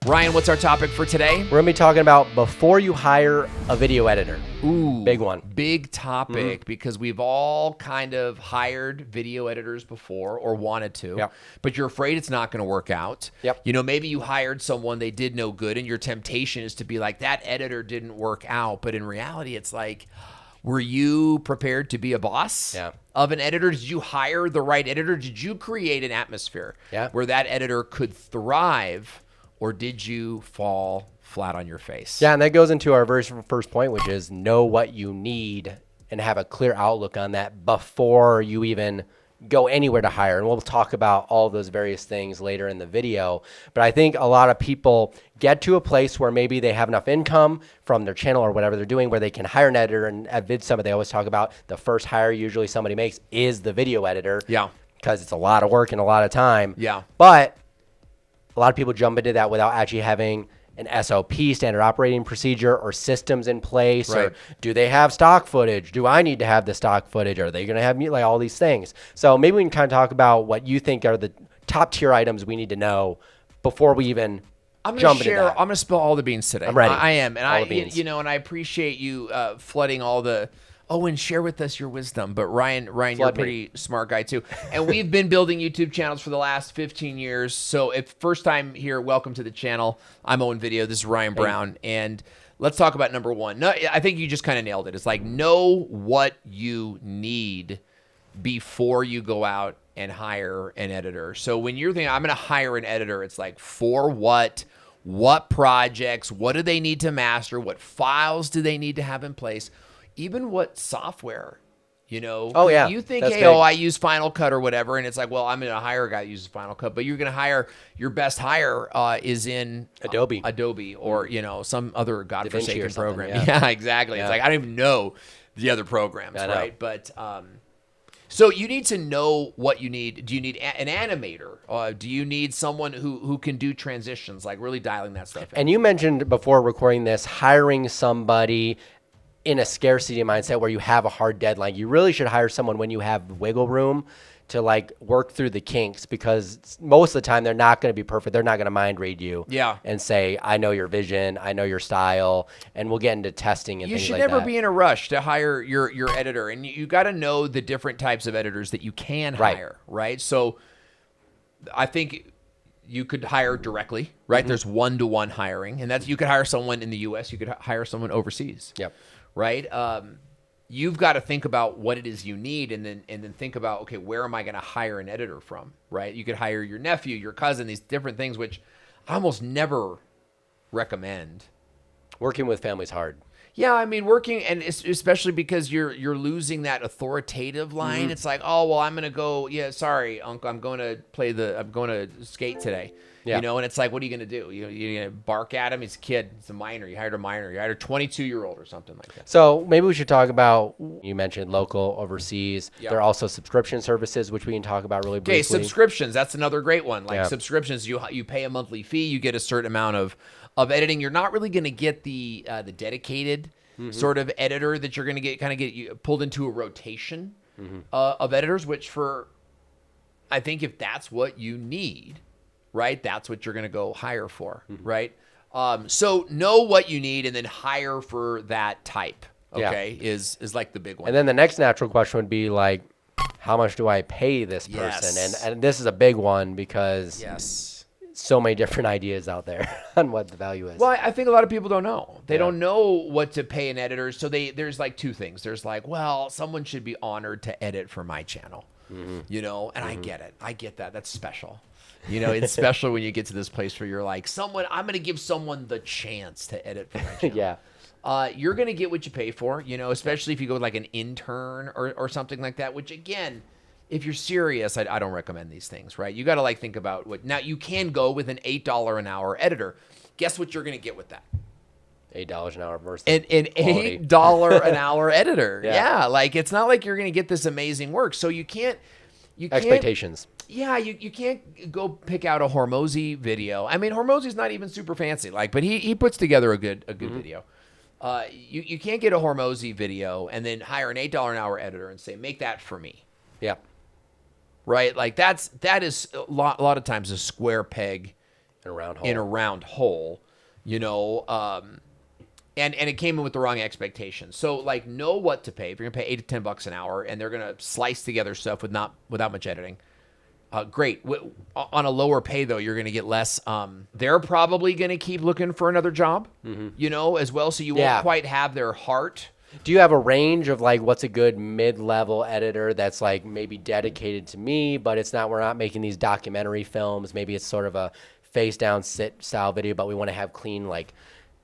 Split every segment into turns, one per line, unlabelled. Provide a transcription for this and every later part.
Ryan, what's our topic for today?
We're going to be talking about before you hire a video editor.
Ooh,
big one.
Big topic because we've all kind of hired video editors before or wanted to, but you're afraid it's not going to work out. You know, maybe you hired someone, they did no good, and your temptation is to be like, that editor didn't work out. But in reality, it's like, were you prepared to be a boss of an editor? Did you hire the right editor? Did you create an atmosphere where that editor could thrive? Or did you fall flat on your face?
Yeah, and that goes into our first point, which is know what you need and have a clear outlook on that before you even go anywhere to hire. And we'll talk about all of those various things later in the video. But I think a lot of people get to a place where maybe they have enough income from their channel or whatever they're doing where they can hire an editor. And at VidSummit, they always talk about the first hire usually somebody makes is the video editor.
Yeah.
Because it's a lot of work and a lot of time.
Yeah.
But a lot of people jump into that without actually having an SOP, standard operating procedure, or systems in place. Or do they have stock footage? Do I need to have the stock footage? Are they going to have like all these things? So maybe we can kind of talk about what you think are the top tier items we need to know before we even jump into that.
I'm going to spill all the beans today.
I'm ready.
I am. And you know, and I appreciate you flooding all the... Owen, share with us your wisdom. But Ryan, you're a pretty smart guy too. And we've been building YouTube channels for the last 15 years. So if first time here, welcome to the channel. I'm Owen Video. This is Ryan Brown. And let's talk about number one. No, I think you just kind of nailed it. It's like know what you need before you go out and hire an editor. So when you're thinking, I'm going to hire an editor, it's like for what projects, what do they need to master? What files do they need to have in place? Even what software, you know?
Oh, yeah.
You think, hey, I use Final Cut or whatever, and it's like, well, I'm going to hire a guy that uses Final Cut, but you're going to hire, your best hire is in Adobe or, you know, some other godforsaken program. Yeah, exactly. It's like, I don't even know the other programs, right? But so you need to know what you need. Do you need an animator? Do you need someone who can do transitions, like really dialing that stuff in?
And you mentioned before recording this, hiring somebody in a scarcity mindset where you have a hard deadline. You really should hire someone when you have wiggle room to like work through the kinks, because most of the time they're not going to be perfect. They're not going to mind read you and say, I know your vision, I know your style, and we'll get into testing and things like that.
You should never be in a rush to hire your editor, and you got to know the different types of editors that you can hire, right? So I think you could hire directly, right? There's one-to-one hiring, and that's, you could hire someone in the US, you could hire someone overseas. Right? You've got to think about what it is you need, and then think about, okay, where am I going to hire an editor from, right? You could hire your nephew, your cousin, these different things, which I almost never recommend. Working
with family's hard.
Yeah, I mean, working, and especially because you're losing that authoritative line. It's like, oh, well, I'm going to go, sorry, uncle, I'm going to skate today. You know, and it's like, what are you going to do? You're going to bark at him? He's a kid. He's a minor. You hired a minor. You hired a 22-year-old or something like that.
So maybe we should talk about, you mentioned local, overseas. There are also subscription services, which we can talk about really briefly.
Okay, subscriptions. That's another great one. Like subscriptions, you pay a monthly fee. You get a certain amount of editing. You're not really going to get the dedicated sort of editor that you're going to get pulled into a rotation of editors, which I think if that's what you need, right, that's what you're going to go hire for, right? So know what you need and then hire for that type, okay, is like the big one.
And then the next natural question would be like, how much do I pay this person? And this is a big one because so many different ideas out there on what the value is.
Well, I think a lot of people don't know. They don't know what to pay an editor. So there's like two things. There's like, well, someone should be honored to edit for my channel, you know, and I get it. I get that. That's special. You know, it's special when you get to this place where you're like, I'm going to give someone the chance to edit for my channel. You're going to get what you pay for, you know, especially if you go like an intern or something like that, which again, if you're serious, I don't recommend these things, right? You got to like think about what, now you can go with an $8 an hour editor. Guess what you're going to get with that?
$8 an hour versus
an $8 an hour editor. Like it's not like you're going to get this amazing work. So you can't
expectations.
Yeah, you can't go pick out a Hormozy video. I mean, Hormozy's not even super fancy, like, but he puts together a good video. You can't get a Hormozy video and then hire an $8 an hour editor and say, make that for me.
Yeah.
Right? Like that is a lot of times a square peg
In
a round hole, you know, and it came in with the wrong expectations. So like, know what to pay. If you're gonna pay $8 to $10 an hour, and they're gonna slice together stuff without much editing, great. On a lower pay though, you're gonna get less. They're probably gonna keep looking for another job, you know, as well. So you won't quite have their heart.
Do you have a range of like what's a good mid-level editor that's like maybe dedicated to me, but we're not making these documentary films. Maybe it's sort of a face down sit style video, but we want to have clean like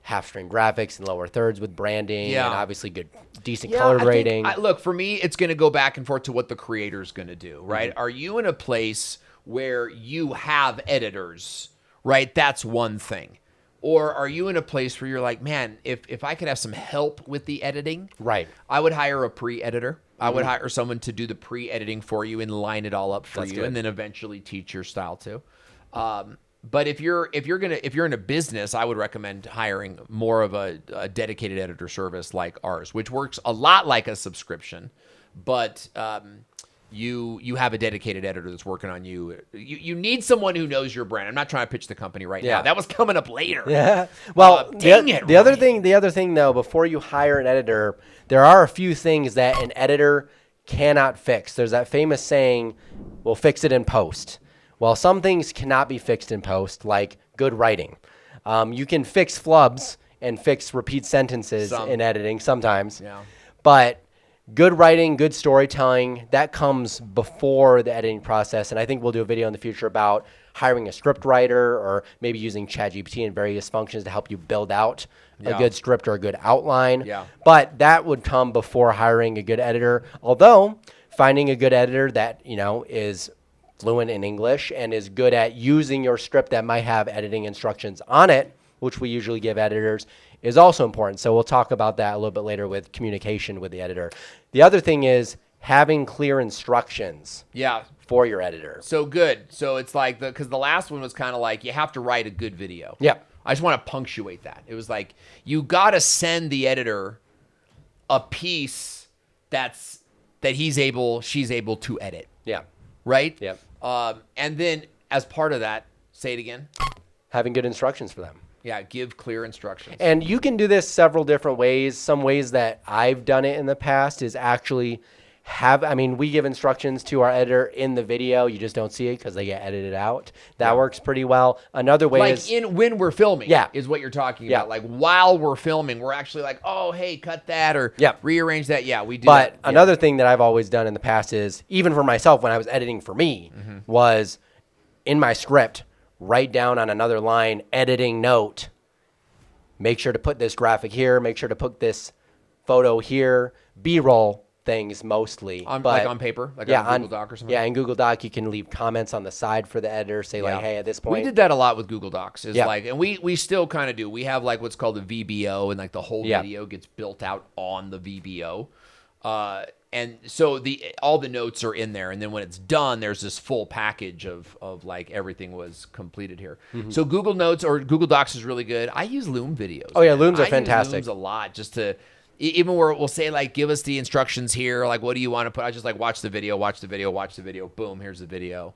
half-string graphics and lower thirds with branding and obviously good, decent color grading.
Look, for me, it's going to go back and forth to what the creator's going to do, right? Are you in a place where you have editors, right? That's one thing. Or are you in a place where you're like, man, if I could have some help with the editing,
right?
I would hire a pre-editor. I would hire someone to do the pre-editing for you and line it all up for you, and then eventually teach your style too. But if you're in a business, I would recommend hiring more of a dedicated editor service like ours, which works a lot like a subscription, but you have a dedicated editor that's working on you. You need someone who knows your brand. I'm not trying to pitch the company right now. That was coming up later.
Yeah. Well, the other thing though, before you hire an editor, there are a few things that an editor cannot fix. There's that famous saying, "We'll fix it in post." Well, some things cannot be fixed in post, like good writing. You can fix flubs and fix repeat sentences in editing sometimes. Yeah. But good writing, good storytelling, that comes before the editing process. And I think we'll do a video in the future about hiring a script writer or maybe using ChatGPT and various functions to help you build out a good script or a good outline. Yeah. But that would come before hiring a good editor. Although finding a good editor that, you know, is fluent in English and is good at using your script that might have editing instructions on it, which we usually give editors, is also important. So we'll talk about that a little bit later with communication with the editor. The other thing is having clear instructions for your editor.
So good. So it's like, because the last one was kind of like, you have to write a good video.
Yeah.
I just want to punctuate that. It was like, you got to send the editor a piece that she's able to edit.
Yeah.
Right?
Yep.
And then as part of that, say it again.
Having good instructions for them.
Yeah, give clear instructions.
And you can do this several different ways. Some ways that I've done it in the past is actually we give instructions to our editor in the video. You just don't see it because they get edited out. That works pretty well. Another way is
when we're filming, is what you're talking about. Like while we're filming, we're actually like, oh, hey, cut that or rearrange that. Yeah, we do that.
But another thing that I've always done in the past is, even for myself when I was editing for me, was in my script, write down on another line, editing note, make sure to put this graphic here, make sure to put this photo here, B-roll things mostly.
Like on paper? Like on Google Doc or something?
Yeah, in Google Doc, you can leave comments on the side for the editor, say like, hey, at this point.
We did that a lot with Google Docs. And we still kind of do. We have like what's called a VBO, and like the whole video gets built out on the VBO. And so all the notes are in there, and then when it's done, there's this full package of like everything was completed here. So Google Notes or Google Docs is really good. I use Loom videos.
Oh yeah, Looms are fantastic.
I use Looms a lot just to even where we'll say like, give us the instructions here, like what do you want to put? I just like watch the video, boom, here's the video.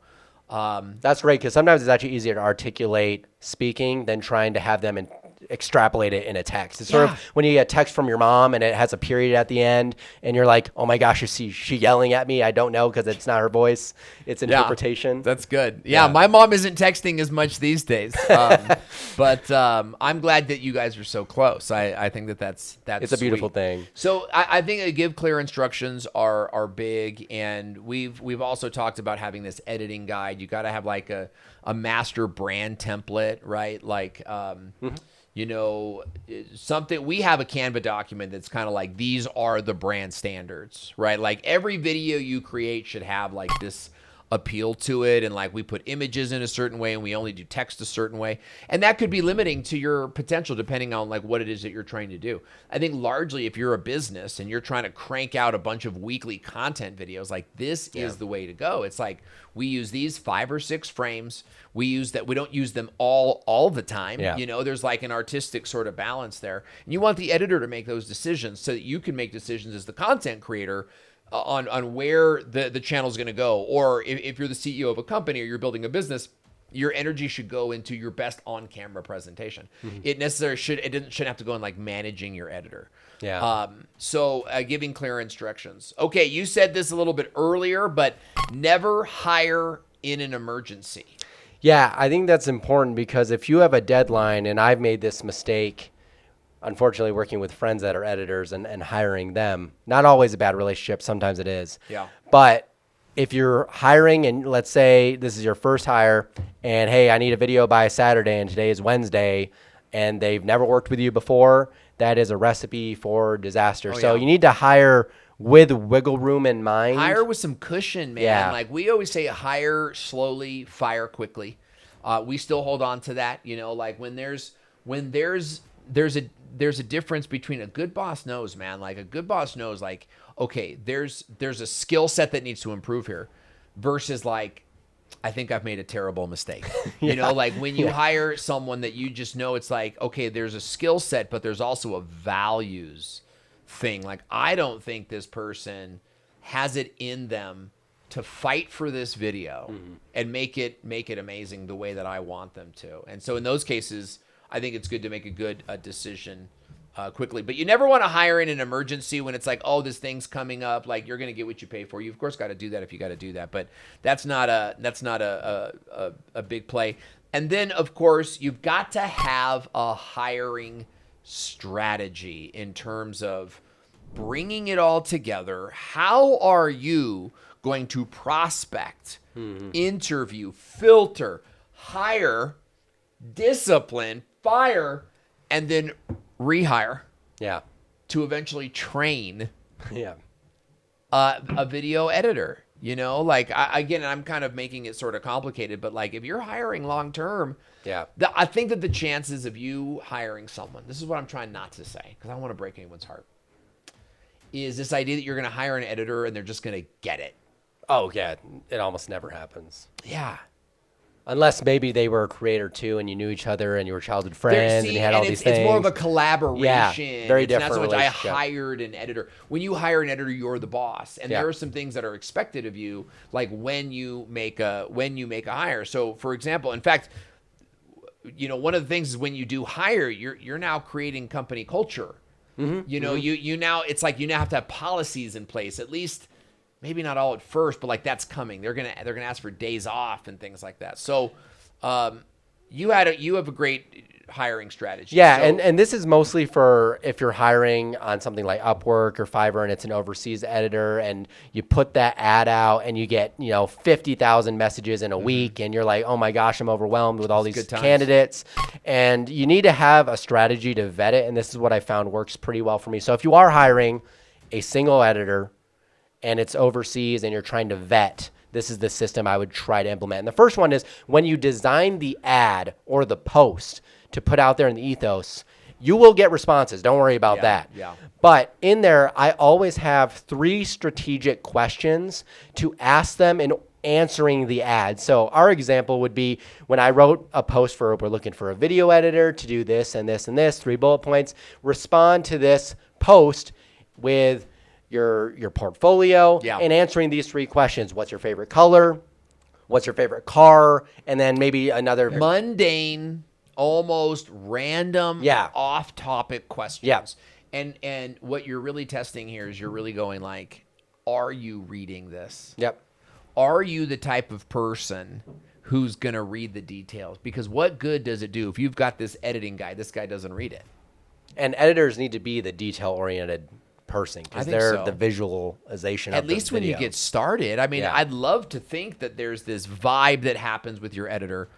That's great because sometimes it's actually easier to articulate speaking than trying to have them extrapolate it in a text. It's sort of when you get a text from your mom and it has a period at the end and you're like, oh my gosh, is she yelling at me? I don't know because it's not her voice. It's interpretation.
That's good. Yeah, my mom isn't texting as much these days. But I'm glad that you guys are so close. I think that's
it's a beautiful thing.
So I think give clear instructions are big, and we've also talked about having this editing guide. You got to have like a master brand template, right? Like you know, something, we have a Canva document that's kind of like, these are the brand standards, right? Like every video you create should have like this appeal to it, and like we put images in a certain way and we only do text a certain way, and that could be limiting to your potential depending on like what it is that you're trying to do. I think largely if you're a business and you're trying to crank out a bunch of weekly content videos, like this is the way to go. It's like we use these 5 or 6 frames. We don't use them all the time. You know, there's like an artistic sort of balance there, and you want the editor to make those decisions so that you can make decisions as the content creator on where the channel is going to go. Or if you're the CEO of a company or you're building a business, your energy should go into your best on-camera presentation. It shouldn't have to go in like managing your editor.
Yeah.
So giving clear instructions. Okay, you said this a little bit earlier, but never hire in an emergency.
Yeah, I think that's important because if you have a deadline, and I've made this mistake, unfortunately, working with friends that are editors and hiring them, not always a bad relationship. Sometimes it is.
Yeah.
But if you're hiring and let's say this is your first hire and, hey, I need a video by Saturday and today is Wednesday and they've never worked with you before, that is a recipe for disaster. So you need to hire with wiggle room in mind.
Hire with some cushion, man.
Yeah.
Like we always say, hire slowly, fire quickly. We still hold on to that, like when there's a difference between a good boss knows, man. Like a good boss knows, like, okay, there's a skill set that needs to improve here versus like, I think I've made a terrible mistake. Like when you hire someone that you just know, it's like, okay, there's a skill set, but there's also a values thing. Like, I don't think this person has it in them to fight for this video and make it amazing the way that I want them to. And so in those cases, I think it's good to make a good decision quickly. But you never want to hire in an emergency when it's like, oh, this thing's coming up. Like, you're going to get what you pay for. You of course got to do that if you got to do that. But that's not a big play. And then of course you've got to have a hiring strategy in terms of bringing it all together. How are you going to prospect, interview, filter, hire, discipline, fire, and then rehire?
Yeah.
To eventually train
Yeah.
a video editor. Like again, I'm kind of making it sort of complicated, but like if you're hiring long term,
Yeah.
I think that the chances of you hiring someone, this is what I'm trying not to say because I don't want to break anyone's heart, is this idea that you're going to hire an editor and they're just going to get it.
Oh, yeah. It almost never happens.
Yeah.
Unless maybe they were a creator too and you knew each other and you were childhood friends and you had all these things.
It's more of a collaboration.
Yeah, very different
It's not so much
relationship.
I hired an editor. When you hire an editor, you're the boss. And there are some things that are expected of you, like when you make a hire. So for example, in fact, one of the things is when you do hire, you're now creating company culture. You now, it's like you now have to have policies in place, at least maybe not all at first, but like that's coming. They're gonna ask for days off and things like that. So you have a great hiring strategy.
Yeah,
so,
and this is mostly for if you're hiring on something like Upwork or Fiverr and it's an overseas editor and you put that ad out and you get 50,000 messages in a week and you're like, oh my gosh, I'm overwhelmed with all these candidates. And you need to have a strategy to vet it, and this is what I found works pretty well for me. So if you are hiring a single editor and it's overseas and you're trying to vet, this is the system I would try to implement. And the first one is when you design the ad or the post to put out there in the ethos, you will get responses. Don't worry about that.
Yeah.
But in there, I always have 3 strategic questions to ask them in answering the ad. So our example would be when I wrote a post for, we're looking for a video editor to do this and this and this, 3 bullet points, respond to this post with your portfolio and answering these 3 questions. What's your favorite color? What's your favorite car? And then maybe another
mundane, almost random, off-topic questions.
Yeah.
And what you're really testing here is you're really going like, are you reading this?
Yep.
Are you the type of person who's going to read the details? Because what good does it do if you've got this editing guy, this guy doesn't read it?
And editors need to be the detail-oriented person because they're the visualization of
at least
the
when
video.
you get started. I mean, I'd love to think that there's this vibe that happens with your editor,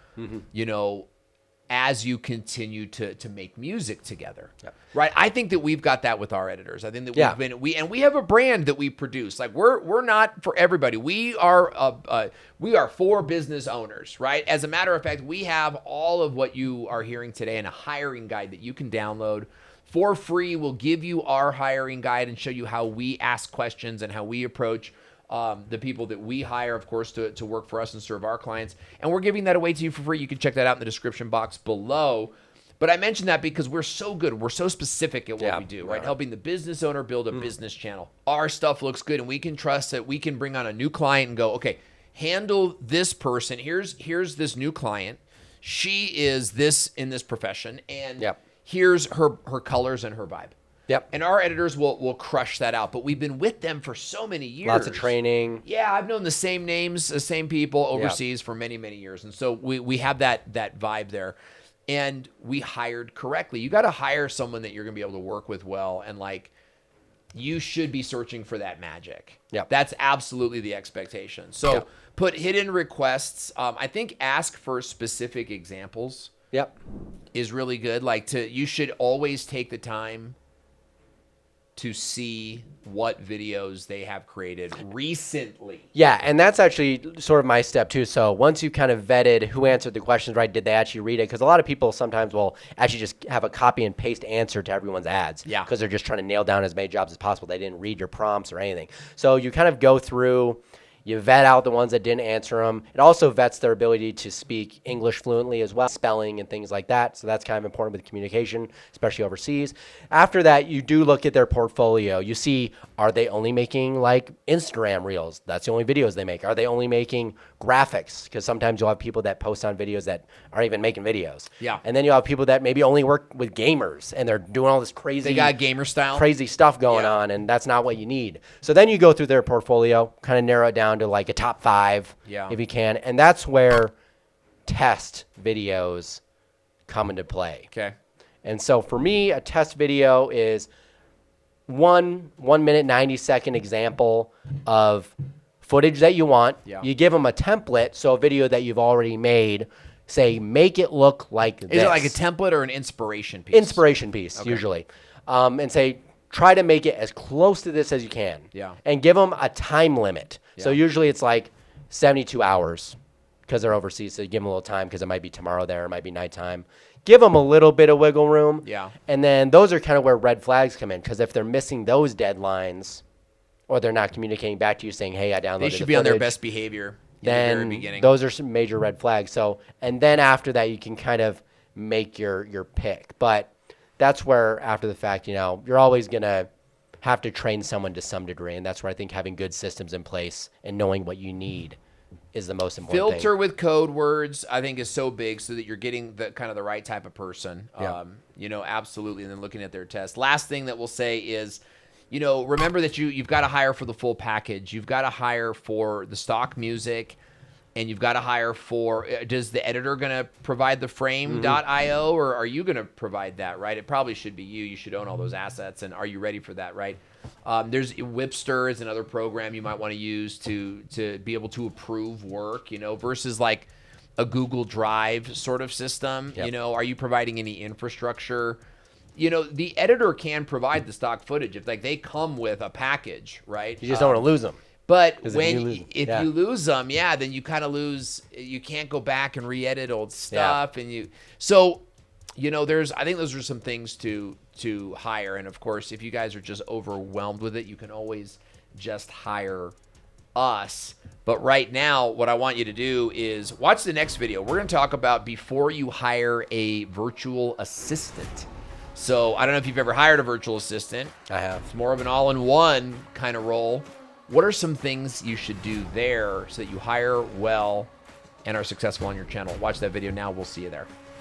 as you continue to make music together.
Yep.
Right? I think that we've got that with our editors. I think that we have a brand that we produce. Like we're not for everybody. We are for business owners, right? As a matter of fact, we have all of what you are hearing today in a hiring guide that you can download for free. We'll give you our hiring guide and show you how we ask questions and how we approach the people that we hire, of course, to work for us and serve our clients. And we're giving that away to you for free. You can check that out in the description box below. But I mentioned that because we're so good. We're so specific at what we do, right? Helping the business owner build a business channel. Our stuff looks good, and we can trust that we can bring on a new client and go, okay, handle this person. Here's this new client. She is this in this profession, and here's her colors and her vibe.
Yep.
And our editors will crush that out. But we've been with them for so many years.
Lots of training.
Yeah, I've known the same names, the same people overseas for many, many years. And so we have that vibe there. And we hired correctly. You got to hire someone that you're going to be able to work with well. And like, you should be searching for that magic.
Yep.
That's absolutely the expectation. So put hidden requests. I think ask for specific examples.
Yep.
Is really good. Like you should always take the time to see what videos they have created recently.
Yeah, and that's actually sort of my step too. So once you kind of vetted who answered the questions right, did they actually read it? Because a lot of people sometimes will actually just have a copy and paste answer to everyone's ads.
Yeah.
Because they're just trying to nail down as many jobs as possible. They didn't read your prompts or anything. So you kind of go through, you vet out the ones that didn't answer them. It also vets their ability to speak English fluently as well, spelling and things like that. So that's kind of important with communication, especially overseas. After that, you do look at their portfolio. You see, are they only making like Instagram reels? That's the only videos they make. Are they only making graphics? Because sometimes you'll have people that post on videos that aren't even making videos.
Yeah.
And then you'll have people that maybe only work with gamers and they're doing all this crazy.
They got gamer style.
Crazy stuff going on, and that's not what you need. So then you go through their portfolio, kind of narrow it down to like a top 5 if you can. And that's where test videos come into play.
Okay.
And so for me, a test video is 1 minute, 90-second example of footage that you want.
Yeah.
You give them a template, so a video that you've already made, say, make it look like this.
Is it like a template or an inspiration piece?
Inspiration piece, usually. And say, try to make it as close to this as you can.
Yeah.
And give them a time limit.
Yeah.
So usually it's like 72 hours because they're overseas. So you give them a little time because it might be tomorrow there, it might be nighttime. Give them a little bit of wiggle room.
Yeah.
And then those are kind of where red flags come in, because if they're missing those deadlines or they're not communicating back to you saying, hey, I downloaded
They should be on their best behavior in the very beginning.
Those are some major red flags. So, and then after that, you can kind of make your pick. But that's where, after the fact, you're always going to have to train someone to some degree. And that's where I think having good systems in place and knowing what you need is the most important thing.
Filter with code words, I think, is so big so that you're getting the kind of the right type of person.
Yeah.
Absolutely. And then looking at their test. Last thing that we'll say is, remember that you've got to hire for the full package. You've got to hire for the stock music, and you've got to hire for, does the editor going to provide the frame.io, or are you going to provide that, right? It probably should be you. You should own all those assets, and are you ready for that, right? There's Whipster is another program you might want to use to be able to approve work, versus like a Google Drive sort of system.
Yep.
Are you providing any infrastructure? The editor can provide the stock footage if they come with a package, right?
You just don't want to lose them.
But
If
you lose them, then you kind of lose. You can't go back and re-edit old stuff, and I think those are some things to hire. And of course, if you guys are just overwhelmed with it, you can always just hire us. But right now, what I want you to do is watch the next video. We're going to talk about before you hire a virtual assistant. So I don't know if you've ever hired a virtual assistant.
I have.
It's more of an all-in-one kind of role. What are some things you should do there so that you hire well and are successful on your channel? Watch that video now. We'll see you there.